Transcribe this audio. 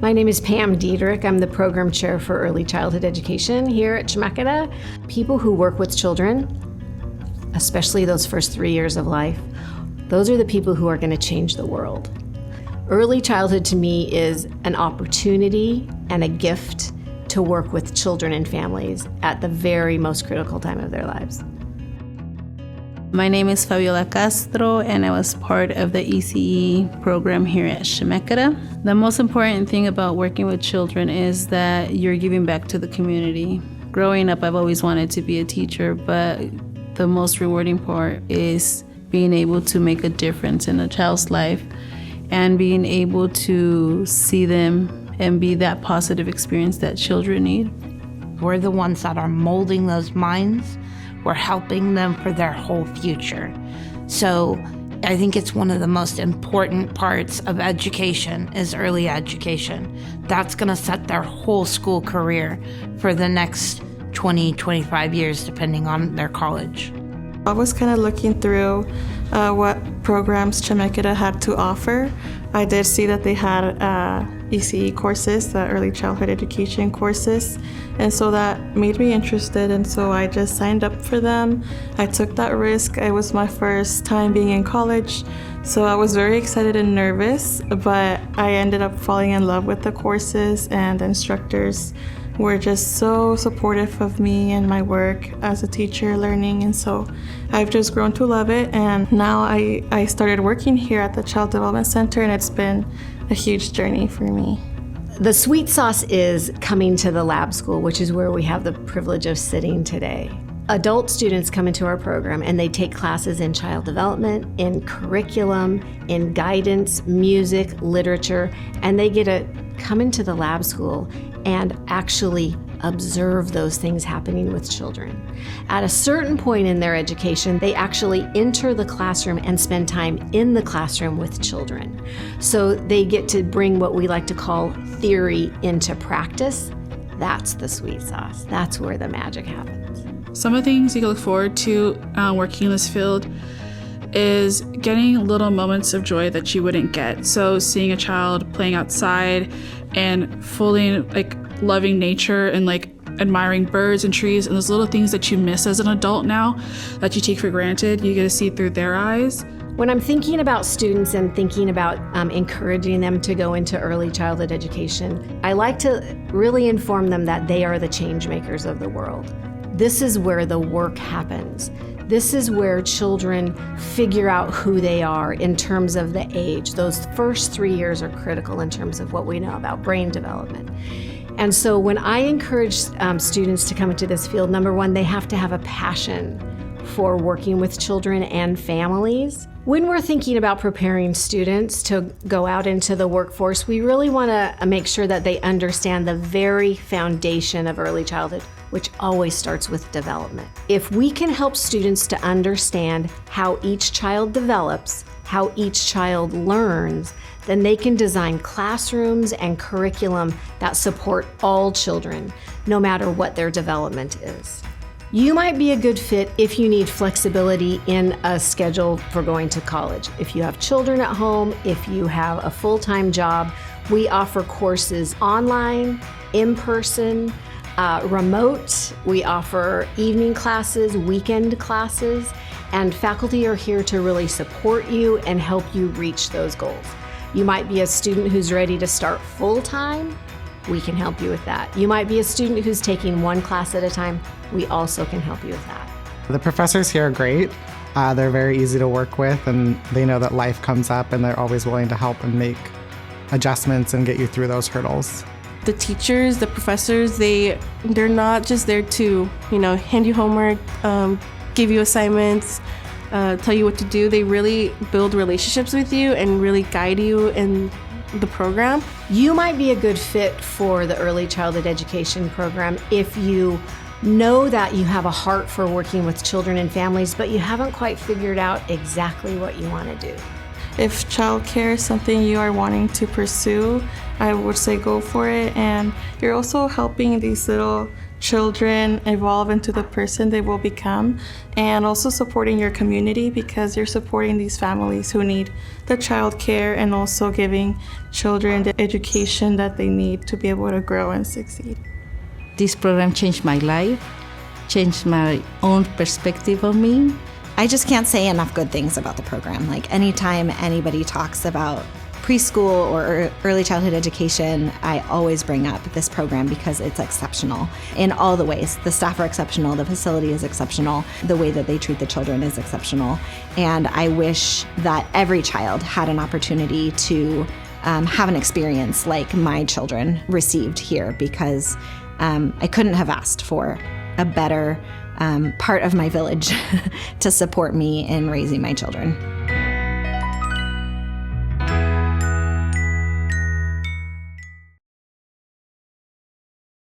My name is Pam Diederich. I'm the program chair for early childhood education here at Chemeketa. People who work with children, especially those first 3 years of life, those are the people who are going to change the world. Early childhood to me is an opportunity and a gift to work with children and families at the very most critical time of their lives. My name is Fabiola Castro, and I was part of the ECE program here at Chemeketa. The most important thing about working with children is that you're giving back to the community. Growing up, I've always wanted to be a teacher, but the most rewarding part is being able to make a difference in a child's life and being able to see them and be that positive experience that children need. We're the ones that are molding those minds. We're helping them for their whole future. So I think it's one of the most important parts of education is early education. That's gonna set their whole school career for the next 20, 25 years, depending on their college. I was kind of looking through what programs Chemeketa had to offer. I did see that they had ECE courses, the early childhood education courses, and so that made me interested, and so I just signed up for them. I took that risk. It was my first time being in college, so I was very excited and nervous, but I ended up falling in love with the courses, and the instructors were just so supportive of me and my work as a teacher learning, and so I've just grown to love it. And now I started working here at the Child Development Center, and it's been a huge journey for me. The sweet sauce is coming to the lab school, which is where we have the privilege of sitting today. Adult students come into our program and they take classes in child development, in curriculum, in guidance, music, literature, and they get to come into the lab school and actually observe those things happening with children. At a certain point in their education, they actually enter the classroom and spend time in the classroom with children. So they get to bring what we like to call theory into practice. That's the sweet sauce. That's where the magic happens. Some of the things you can look forward to working in this field is getting little moments of joy that you wouldn't get. So seeing a child playing outside and fully loving nature and admiring birds and trees and those little things that you miss as an adult now that you take for granted, you get to see through their eyes. When I'm thinking about students and thinking about encouraging them to go into early childhood education, I like to really inform them that they are the change makers of the world. This is where the work happens. This is where children figure out who they are in terms of the age. Those first 3 years are critical in terms of what we know about brain development. And so when I encourage students to come into this field, number one, they have to have a passion for working with children and families. When we're thinking about preparing students to go out into the workforce, we really want to make sure that they understand the very foundation of early childhood, which always starts with development. If we can help students to understand how each child develops, how each child learns, then they can design classrooms and curriculum that support all children, no matter what their development is. You might be a good fit if you need flexibility in a schedule for going to college. If you have children at home, if you have a full-time job, we offer courses online, in person, remote. We offer evening classes, weekend classes, and faculty are here to really support you and help you reach those goals. You might be a student who's ready to start full-time. We can help you with that. You might be a student who's taking one class at a time. We also can help you with that. The professors here are great. They're very easy to work with, and they know that life comes up, and they're always willing to help and make adjustments and get you through those hurdles. The teachers, the professors, they're not just there to, hand you homework, give you assignments, tell you what to do. They really build relationships with you and really guide you in the program. You might be a good fit for the early childhood education program if you know that you have a heart for working with children and families, but you haven't quite figured out exactly what you want to do. If childcare is something you are wanting to pursue, I would say go for it. And you're also helping these little children evolve into the person they will become, and also supporting your community because you're supporting these families who need the child care and also giving children the education that they need to be able to grow and succeed. This program changed my life, changed my own perspective of me. I just can't say enough good things about the program. Like anytime anybody talks about preschool or early childhood education, I always bring up this program because it's exceptional in all the ways. The staff are exceptional, the facility is exceptional, the way that they treat the children is exceptional. And I wish that every child had an opportunity to have an experience like my children received here, because I couldn't have asked for a better part of my village to support me in raising my children.